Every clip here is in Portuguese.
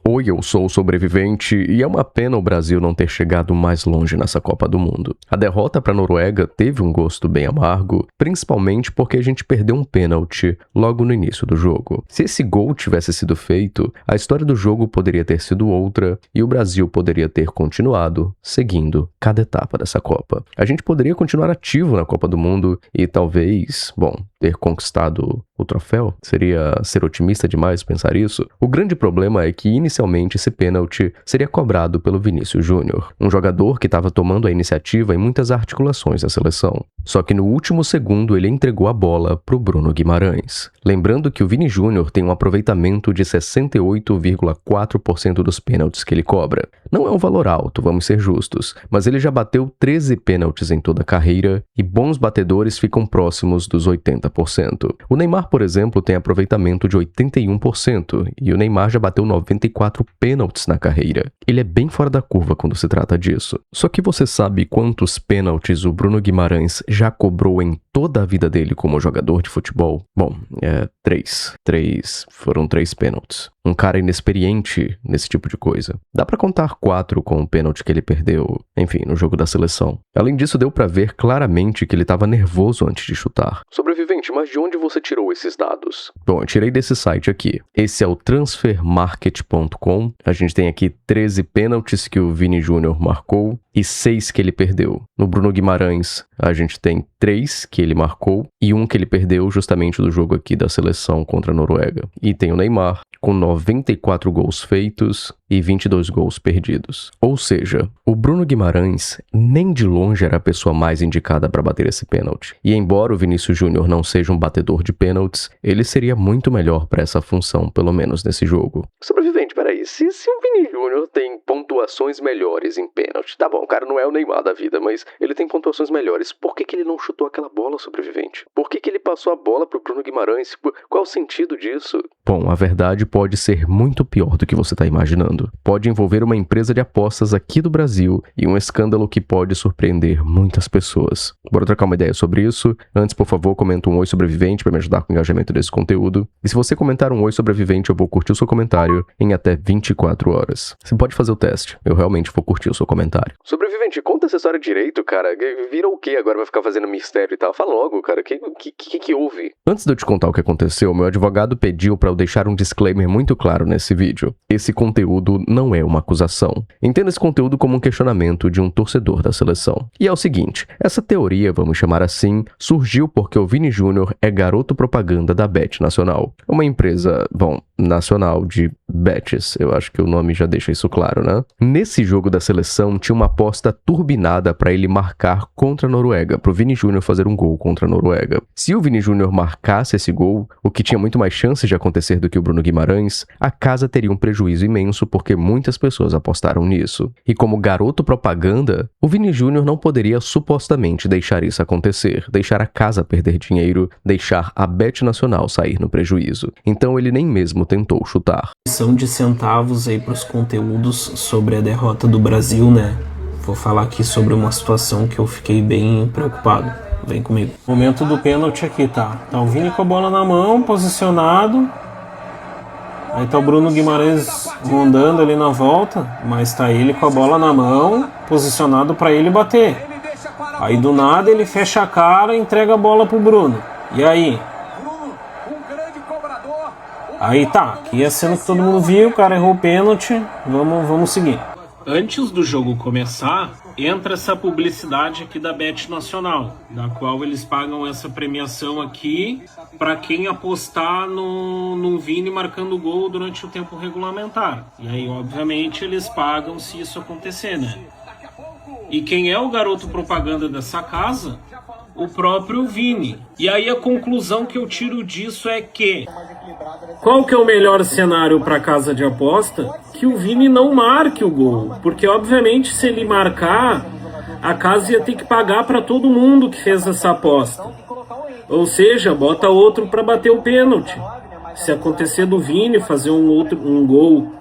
Oi, eu sou o Sobrevivente e é uma pena o Brasil não ter chegado mais longe nessa Copa do Mundo. A derrota para a Noruega teve um gosto bem amargo, principalmente porque a gente perdeu um pênalti logo no início do jogo. Se esse gol tivesse sido feito, a história do jogo poderia ter sido outra e o Brasil poderia ter continuado seguindo cada etapa dessa Copa. A gente poderia continuar ativo na Copa do Mundo e talvez, ter conquistado o troféu. Seria ser otimista demais pensar isso? O grande problema é que inicialmente esse pênalti seria cobrado pelo Vinícius Júnior, um jogador que estava tomando a iniciativa em muitas articulações da seleção. Só que no último segundo ele entregou a bola para o Bruno Guimarães. Lembrando que o Vini Júnior tem um aproveitamento de 68,4% dos pênaltis que ele cobra. Não é um valor alto, vamos ser justos, mas ele já bateu 13 pênaltis em toda a carreira e bons batedores ficam próximos dos 80%. O Neymar, por exemplo, tem aproveitamento de 81% e o Neymar já bateu 94 pênaltis na carreira. Ele é bem fora da curva quando se trata disso. Só que você sabe quantos pênaltis o Bruno Guimarães já cobrou em toda a vida dele como jogador de futebol? Foram 3 pênaltis. Um cara inexperiente nesse tipo de coisa. Dá pra contar 4 com o pênalti que ele perdeu, no jogo da seleção. Além disso, deu pra ver claramente que ele tava nervoso antes de chutar. Sobrevivente, mas de onde você tirou esses dados? Eu tirei desse site aqui. Esse é o transfermarket.com. A gente tem aqui 13 pênaltis que o Vini Júnior marcou e 6 que ele perdeu. No Bruno Guimarães, a gente tem 3 que ele marcou e 1 que ele perdeu justamente do jogo aqui da seleção contra a Noruega. E tem o Neymar, com 94 gols feitos e 22 gols perdidos. Ou seja, o Bruno Guimarães nem de longe era a pessoa mais indicada para bater esse pênalti. E embora o Vinícius Júnior não seja um batedor de pênaltis, ele seria muito melhor para essa função, pelo menos nesse jogo. Sobrevivente, peraí, se o Vini Júnior tem pontuações melhores em pênalti, tá bom, o cara não é o Neymar da vida, mas ele tem pontuações melhores, por que ele não chutou aquela bola, Sobrevivente? Por que ele passou a bola pro Bruno Guimarães? Qual o sentido disso? Bom, a verdade pode ser muito pior do que você está imaginando. Pode envolver uma empresa de apostas aqui do Brasil e um escândalo que pode surpreender muitas pessoas. Bora trocar uma ideia sobre isso? Antes, por favor, comenta um oi sobrevivente para me ajudar com o engajamento desse conteúdo. E se você comentar um oi sobrevivente, eu vou curtir o seu comentário em até 24 horas. Você pode fazer o teste, eu realmente vou curtir o seu comentário. Sobrevivente, conta essa história direito, cara. Vira o quê? Agora vai ficar fazendo mistério e tal? Fala logo, cara. O que houve? Antes de eu te contar o que aconteceu, meu advogado pediu para eu deixar um disclaimer muito claro nesse vídeo. Esse conteúdo não é uma acusação. Entenda esse conteúdo como um questionamento de um torcedor da seleção. E é o seguinte, essa teoria, vamos chamar assim, surgiu porque o Vini Júnior é garoto propaganda da Bet Nacional. Uma empresa, nacional de bets, eu acho que o nome já deixa isso claro, né? Nesse jogo da seleção tinha uma aposta turbinada para ele marcar contra a Noruega, pro Vini Júnior fazer um gol contra a Noruega. Se o Vini Júnior marcasse esse gol, o que tinha muito mais chances de acontecer do que o Bruno Guimarães, a casa teria um prejuízo imenso porque muitas pessoas apostaram nisso. E como garoto propaganda, o Vini Júnior não poderia supostamente deixar isso acontecer, deixar a casa perder dinheiro, deixar a Bet Nacional sair no prejuízo. Então ele nem mesmo tentou chutar. São de centavos aí para os conteúdos sobre a derrota do Brasil, né? Vou falar aqui sobre uma situação que eu fiquei bem preocupado. Vem comigo. Momento do pênalti aqui, tá? Tá o Vini com a bola na mão, posicionado. Aí tá o Bruno Guimarães rondando ali na volta, mas tá ele com a bola na mão, posicionado para ele bater. Aí do nada ele fecha a cara e entrega a bola pro Bruno. E aí? Aí tá, aqui é a cena que todo mundo viu, o cara errou o pênalti, vamos seguir. Antes do jogo começar, entra essa publicidade aqui da Bet Nacional, da qual eles pagam essa premiação aqui para quem apostar no Vini marcando gol durante o tempo regulamentar. E aí, obviamente, eles pagam se isso acontecer, né? E quem é o garoto propaganda dessa casa? O próprio Vini. E aí a conclusão que eu tiro disso é que... Qual que é o melhor cenário para casa de aposta? Que o Vini não marque o gol. Porque, obviamente, se ele marcar, a casa ia ter que pagar para todo mundo que fez essa aposta. Ou seja, bota outro para bater o pênalti. Se acontecer do Vini fazer um gol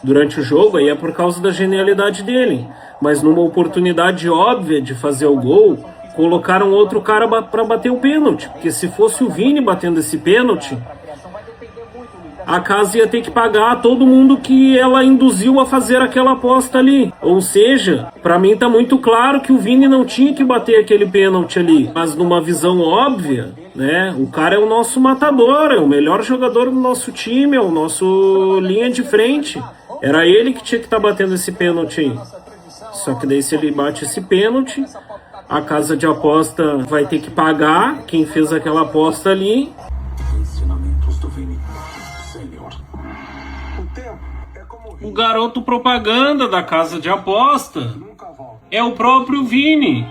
durante o jogo, aí é por causa da genialidade dele. Mas numa oportunidade óbvia de fazer o gol, colocaram outro cara para bater o pênalti. Porque se fosse o Vini batendo esse pênalti, a casa ia ter que pagar todo mundo que ela induziu a fazer aquela aposta ali. Ou seja, pra mim tá muito claro que o Vini não tinha que bater aquele pênalti ali. Mas numa visão óbvia, né? O cara é o nosso matador, é o melhor jogador do nosso time, é o nosso linha de frente. Era ele que tinha que estar batendo esse pênalti aí. Só que daí se ele bate esse pênalti, a casa de aposta vai ter que pagar quem fez aquela aposta ali. Ensinamentos do Vini, senhor. O garoto propaganda da casa de aposta é o próprio Vini.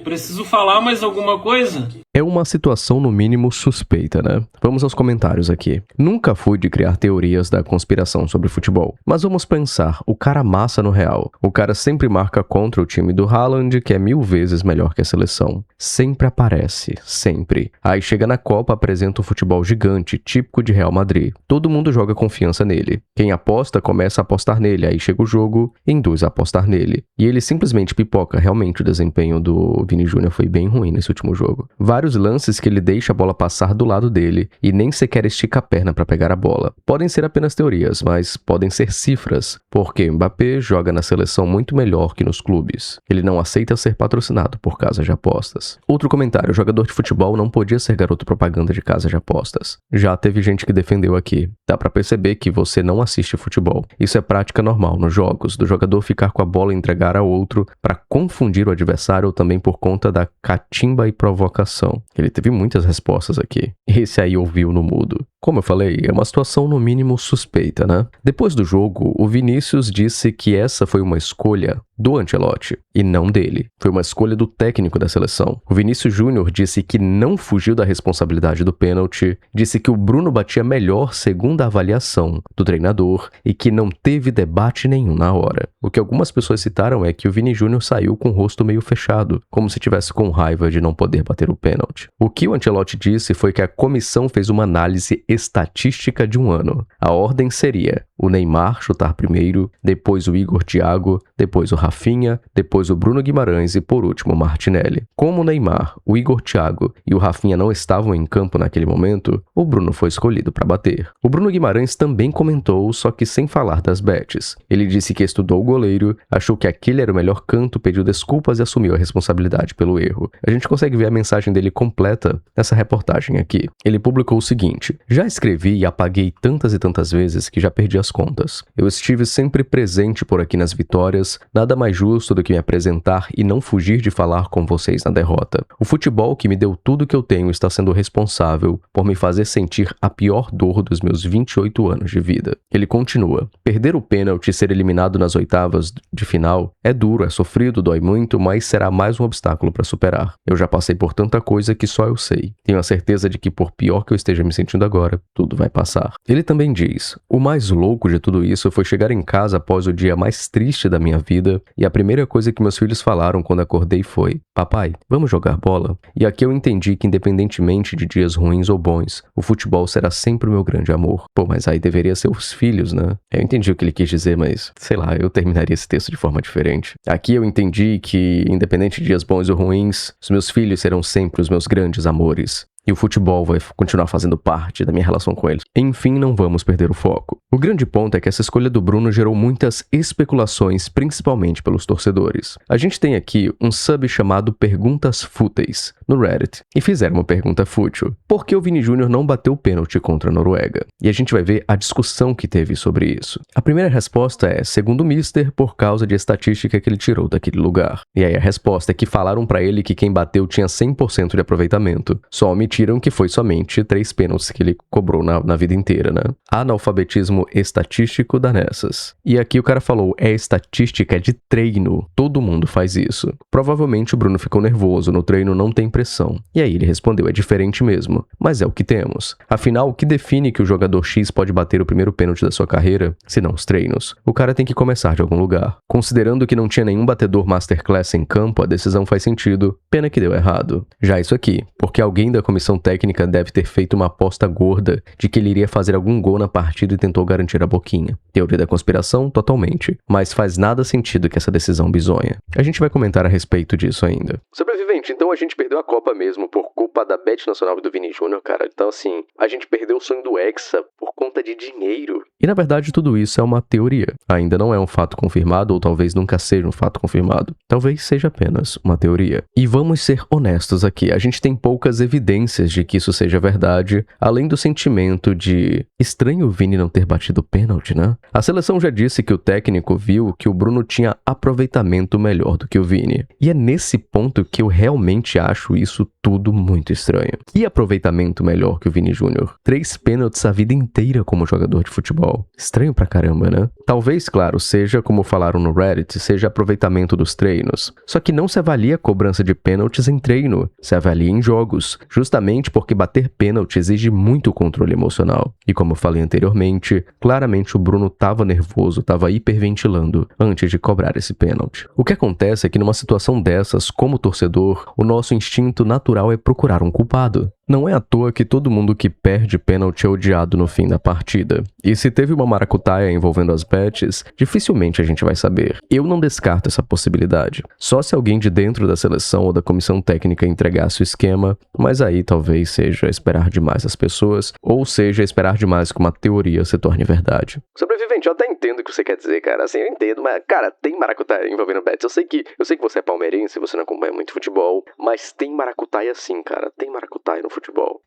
Preciso falar mais alguma coisa? É uma situação no mínimo suspeita, né? Vamos aos comentários aqui. Nunca fui de criar teorias da conspiração sobre futebol, mas vamos pensar, o cara massa no real. O cara sempre marca contra o time do Haaland, que é 1000 vezes melhor que a seleção. Sempre aparece, sempre. Aí chega na Copa, apresenta um futebol gigante, típico de Real Madrid. Todo mundo joga confiança nele. Quem aposta começa a apostar nele, aí chega o jogo e induz a apostar nele. E ele simplesmente pipoca. Realmente o desempenho do Vini Júnior foi bem ruim nesse último jogo. Vários lances que ele deixa a bola passar do lado dele e nem sequer estica a perna para pegar a bola. Podem ser apenas teorias, mas podem ser cifras, porque Mbappé joga na seleção muito melhor que nos clubes. Ele não aceita ser patrocinado por casas de apostas. Outro comentário, o jogador de futebol não podia ser garoto propaganda de casa de apostas. Já teve gente que defendeu aqui. Dá pra perceber que você não assiste futebol. Isso é prática normal nos jogos, do jogador ficar com a bola e entregar a outro para confundir o adversário ou também por conta da catimba e provocação. Ele teve muitas respostas aqui. Esse aí ouviu no mudo. Como eu falei, é uma situação no mínimo suspeita, né? Depois do jogo, o Vinícius disse que essa foi uma escolha do Ancelotti e não dele. Foi uma escolha do técnico da seleção. O Vinícius Júnior disse que não fugiu da responsabilidade do pênalti, disse que o Bruno batia melhor segundo a avaliação do treinador e que não teve debate nenhum na hora. O que algumas pessoas citaram é que o Vini Júnior saiu com o rosto meio fechado, como se tivesse com raiva de não poder bater o pênalti. O que o Ancelotti disse foi que a comissão fez uma análise estatística de um ano. A ordem seria o Neymar chutar primeiro, depois o Igor Thiago, depois o Rafinha, depois o Bruno Guimarães e por último o Martinelli. Como o Neymar, o Igor Thiago e o Rafinha não estavam em campo naquele momento, o Bruno foi escolhido para bater. O Bruno Guimarães também comentou, só que sem falar das bets. Ele disse que estudou o goleiro, achou que aquele era o melhor canto, pediu desculpas e assumiu a responsabilidade pelo erro. A gente consegue ver a mensagem dele completa nessa reportagem aqui. Ele publicou o seguinte: já escrevi e apaguei tantas e tantas vezes que já perdi as contas. Eu estive sempre presente por aqui nas vitórias, nada mais justo do que me apresentar e não fugir de falar com vocês na derrota. O futebol que me deu tudo que eu tenho está sendo responsável por me fazer sentir a pior dor dos meus 28 anos de vida. Ele continua: perder o pênalti e ser eliminado nas oitavas de final é duro, é sofrido, dói muito, mas será mais um obstáculo para superar. Eu já passei por tanta coisa que só eu sei. Tenho a certeza de que por pior que eu esteja me sentindo agora, tudo vai passar. Ele também diz: o mais louco de tudo isso foi chegar em casa após o dia mais triste da minha vida e a primeira coisa que meus filhos falaram quando acordei foi: papai, vamos jogar bola? E aqui eu entendi que independentemente de dias ruins ou bons, o futebol será sempre o meu grande amor. Pô, mas aí deveria ser os filhos, né? Eu entendi o que ele quis dizer, mas sei lá, eu terminaria esse texto de forma diferente. Aqui eu entendi que independente de dias bons ou ruins, os meus filhos serão sempre os meus grandes amores. E o futebol vai continuar fazendo parte da minha relação com eles. Enfim, não vamos perder o foco. O grande ponto é que essa escolha do Bruno gerou muitas especulações, principalmente pelos torcedores. A gente tem aqui um sub chamado Perguntas Fúteis no Reddit, e fizeram uma pergunta fútil: por que o Vini Júnior não bateu o pênalti contra a Noruega? E a gente vai ver a discussão que teve sobre isso. A primeira resposta é, segundo o Mister, por causa de estatística que ele tirou daquele lugar. E aí a resposta é que falaram pra ele que quem bateu tinha 100% de aproveitamento. Só omitiram que foi somente 3 pênaltis que ele cobrou na vida inteira, né? Analfabetismo estatístico dá nessas. E aqui o cara falou: é estatística de treino. Todo mundo faz isso. Provavelmente o Bruno ficou nervoso, no treino não tem pressão. E aí ele respondeu: é diferente mesmo. Mas é o que temos. Afinal, o que define que o jogador X pode bater o primeiro pênalti da sua carreira, se não os treinos? O cara tem que começar de algum lugar. Considerando que não tinha nenhum batedor masterclass em campo, a decisão faz sentido. Pena que deu errado. Já isso aqui, porque alguém da comissão comissão técnica deve ter feito uma aposta gorda de que ele iria fazer algum gol na partida e tentou garantir a boquinha. Teoria da conspiração, totalmente. Mas faz nada sentido que essa decisão bizonha. A gente vai comentar a respeito disso ainda. Sobrevivente, então a gente perdeu a Copa mesmo por culpa da Bet Nacional e do Vini Júnior, cara. Então assim, a gente perdeu o sonho do Hexa por conta de dinheiro. E na verdade tudo isso é uma teoria. Ainda não é um fato confirmado ou talvez nunca seja um fato confirmado. Talvez seja apenas uma teoria. E vamos ser honestos aqui, a gente tem poucas evidências de que isso seja verdade, além do sentimento de estranho o Vini não ter batido o pênalti, né? A seleção já disse que o técnico viu que o Bruno tinha aproveitamento melhor do que o Vini. E é nesse ponto que eu realmente acho isso tudo muito estranho. Que aproveitamento melhor que o Vini Júnior? 3 pênaltis a vida inteira como jogador de futebol. Estranho pra caramba, né? Talvez, claro, seja, como falaram no Reddit, seja aproveitamento dos treinos. Só que não se avalia a cobrança de pênaltis em treino, se avalia em jogos, justamente porque bater pênalti exige muito controle emocional. E como eu falei anteriormente, claramente o Bruno tava nervoso, tava hiperventilando antes de cobrar esse pênalti. O que acontece é que numa situação dessas, como torcedor, o nosso instinto natural é procurar um culpado. Não é à toa que todo mundo que perde pênalti é odiado no fim da partida. E se teve uma maracutaia envolvendo as bets, dificilmente a gente vai saber. Eu não descarto essa possibilidade. Só se alguém de dentro da seleção ou da comissão técnica entregasse o esquema, mas aí talvez seja esperar demais as pessoas, ou seja esperar demais que uma teoria se torne verdade. Sobrevivente, eu até entendo o que você quer dizer, cara. Assim, eu entendo, mas, cara, tem maracutaia envolvendo bets. Eu sei que você é palmeirense, você não acompanha muito futebol, mas tem maracutaia sim, cara. Tem maracutaia no futebol.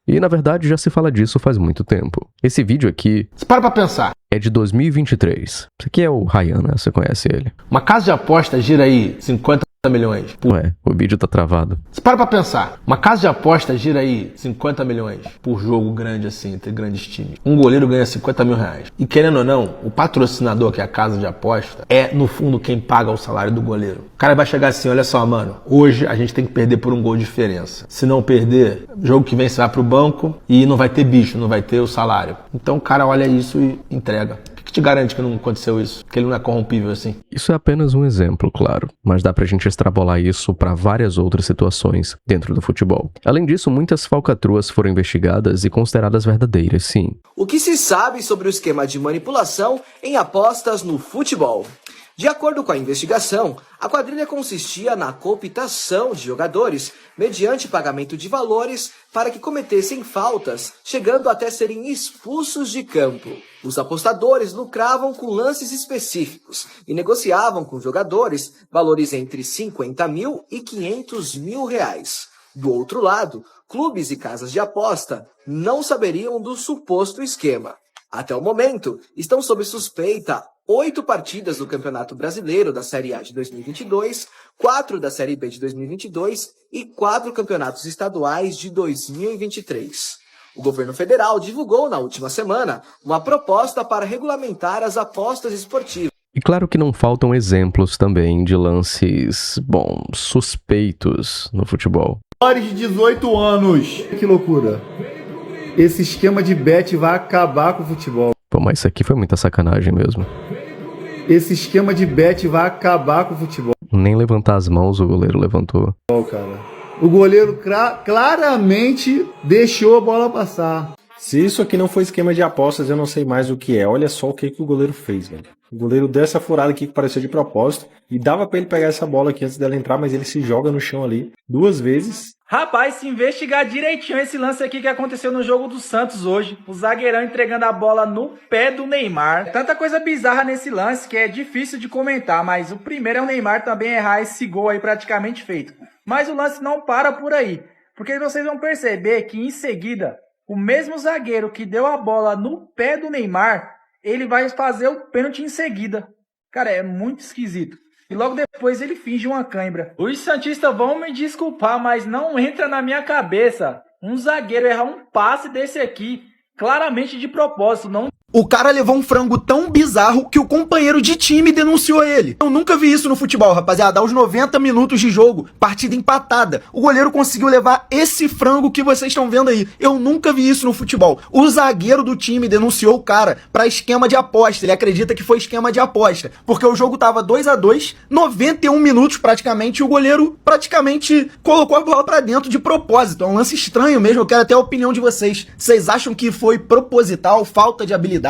E, na verdade, já se fala disso faz muito tempo. Esse vídeo aqui... Você para pra pensar. É de 2023. Esse aqui é o Ryan, né? Você conhece ele. Uma casa de aposta gira aí 50 milhões. Ué, o vídeo tá travado. Você para pra pensar. Uma casa de aposta gira aí 50 milhões por jogo grande assim, entre grandes times. Um goleiro ganha 50 mil reais. E querendo ou não, o patrocinador, que é a casa de aposta, é no fundo quem paga o salário do goleiro. O cara vai chegar assim, olha só, mano, hoje a gente tem que perder por um gol de diferença. Se não perder, jogo que vem você vai pro banco e não vai ter bicho, não vai ter o salário. Então o cara olha isso e entrega. O que te garante que não aconteceu isso? Que ele não é corrompível assim? Isso é apenas um exemplo, claro, mas dá pra gente extrapolar isso para várias outras situações dentro do futebol. Além disso, muitas falcatruas foram investigadas e consideradas verdadeiras, sim. O que se sabe sobre o esquema de manipulação em apostas no futebol? De acordo com a investigação, a quadrilha consistia na cooptação de jogadores mediante pagamento de valores para que cometessem faltas, chegando até serem expulsos de campo. Os apostadores lucravam com lances específicos e negociavam com jogadores valores entre 50 mil e 500 mil reais. Do outro lado, clubes e casas de aposta não saberiam do suposto esquema. Até o momento, estão sob suspeita 8 partidas do Campeonato Brasileiro da Série A de 2022, 4 da Série B de 2022 e 4 campeonatos estaduais de 2023. O governo federal divulgou na última semana uma proposta para regulamentar as apostas esportivas. E claro que não faltam exemplos também de lances, suspeitos no futebol. Menores de 18 anos. Que loucura. Esse esquema de bet vai acabar com o futebol. Pô, mas isso aqui foi muita sacanagem mesmo. Esse esquema de bet vai acabar com o futebol. Nem levantar as mãos o goleiro levantou. Cara. O goleiro claramente deixou a bola passar. Se isso aqui não foi esquema de apostas, eu não sei mais o que é. Olha só o que o goleiro fez, velho. O goleiro deu essa furada aqui que pareceu de propósito. E dava pra ele pegar essa bola aqui antes dela entrar, mas ele se joga no chão ali 2 vezes. Rapaz, se investigar direitinho esse lance aqui que aconteceu no jogo do Santos hoje, o zagueirão entregando a bola no pé do Neymar. Tanta coisa bizarra nesse lance que é difícil de comentar, mas o primeiro é o Neymar também errar esse gol aí praticamente feito. Mas o lance não para por aí, porque vocês vão perceber que em seguida, o mesmo zagueiro que deu a bola no pé do Neymar, ele vai fazer o pênalti em seguida. Cara, é muito esquisito. E logo depois ele finge uma cãibra. Os santistas vão me desculpar, mas não entra na minha cabeça um zagueiro errar um passe desse aqui, claramente de propósito. Não. O cara levou um frango tão bizarro que o companheiro de time denunciou ele. Eu nunca vi isso no futebol, rapaziada. Aos 90 minutos de jogo, partida empatada, o goleiro conseguiu levar esse frango que vocês estão vendo aí. Eu nunca vi isso no futebol. O zagueiro do time denunciou o cara pra esquema de aposta. Ele acredita que foi esquema de aposta, porque o jogo tava 2-2, 91 minutos praticamente, e o goleiro praticamente colocou a bola pra dentro de propósito. É um lance estranho mesmo. Eu quero até a opinião de vocês. Vocês acham que foi proposital, falta de habilidade?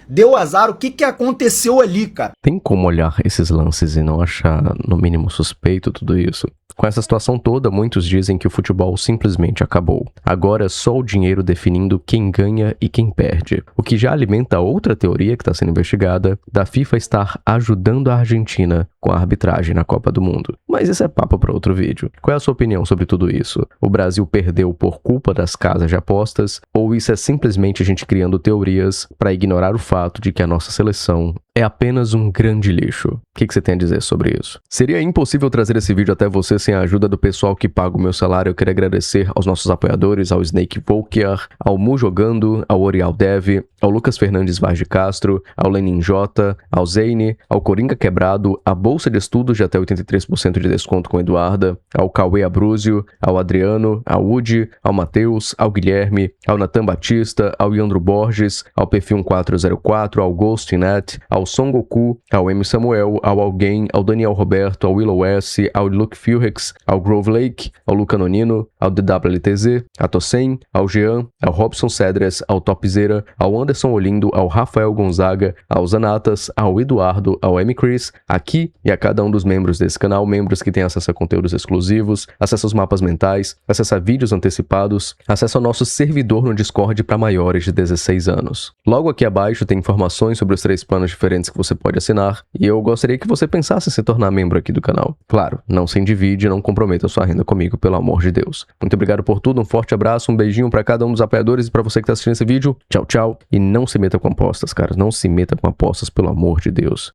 Deu azar? O que aconteceu ali, cara? Tem como olhar esses lances e não achar, no mínimo, suspeito tudo isso? Com essa situação toda, muitos dizem que o futebol simplesmente acabou. Agora é só o dinheiro definindo quem ganha e quem perde. O que já alimenta outra teoria que está sendo investigada, da FIFA estar ajudando a Argentina com a arbitragem na Copa do Mundo. Mas isso é papo para outro vídeo. Qual é a sua opinião sobre tudo isso? O Brasil perdeu por culpa das casas de apostas? Ou isso é simplesmente a gente criando teorias para ignorar o fato de que a nossa seleção é apenas um grande lixo? O que você tem a dizer sobre isso? Seria impossível trazer esse vídeo até você sem a ajuda do pessoal que paga o meu salário. Eu quero agradecer aos nossos apoiadores, ao Snake Volkiar, ao Mu Jogando, ao Orial Dev, ao Lucas Fernandes Vaz de Castro, ao Lenin J, ao Zane, ao Coringa Quebrado, à Bolsa de Estudos de até 83% de desconto com Eduarda, ao Cauê Abruzio, ao Adriano, ao Udi, ao Matheus, ao Guilherme, ao Natan Batista, ao Iandro Borges, ao Perfil 1404, ao Ghostnet, ao Son Goku, ao M. Samuel, ao Alguém, ao Daniel Roberto, ao Willow S, ao Luke Furex, ao Grove Lake, ao Luca Nonino, ao DWLTZ, a Tossen, ao Jean, ao Robson Cedres, ao Topzera, ao Anderson Olindo, ao Rafael Gonzaga, ao Zanatas, ao Eduardo, ao M. Chris, aqui e a cada um dos membros desse canal, membros que têm acesso a conteúdos exclusivos, acesso aos mapas mentais, acesso a vídeos antecipados, acesso ao nosso servidor no Discord para maiores de 16 anos. Logo aqui abaixo tem informações sobre os 3 planos diferentes que você pode assinar, e eu gostaria que você pensasse em se tornar membro aqui do canal. Claro, não se endivide e não comprometa sua renda comigo, pelo amor de Deus. Muito obrigado por tudo, um forte abraço, um beijinho para cada um dos apoiadores e para você que está assistindo esse vídeo. Tchau, tchau. E não se meta com apostas, cara. Não se meta com apostas, pelo amor de Deus.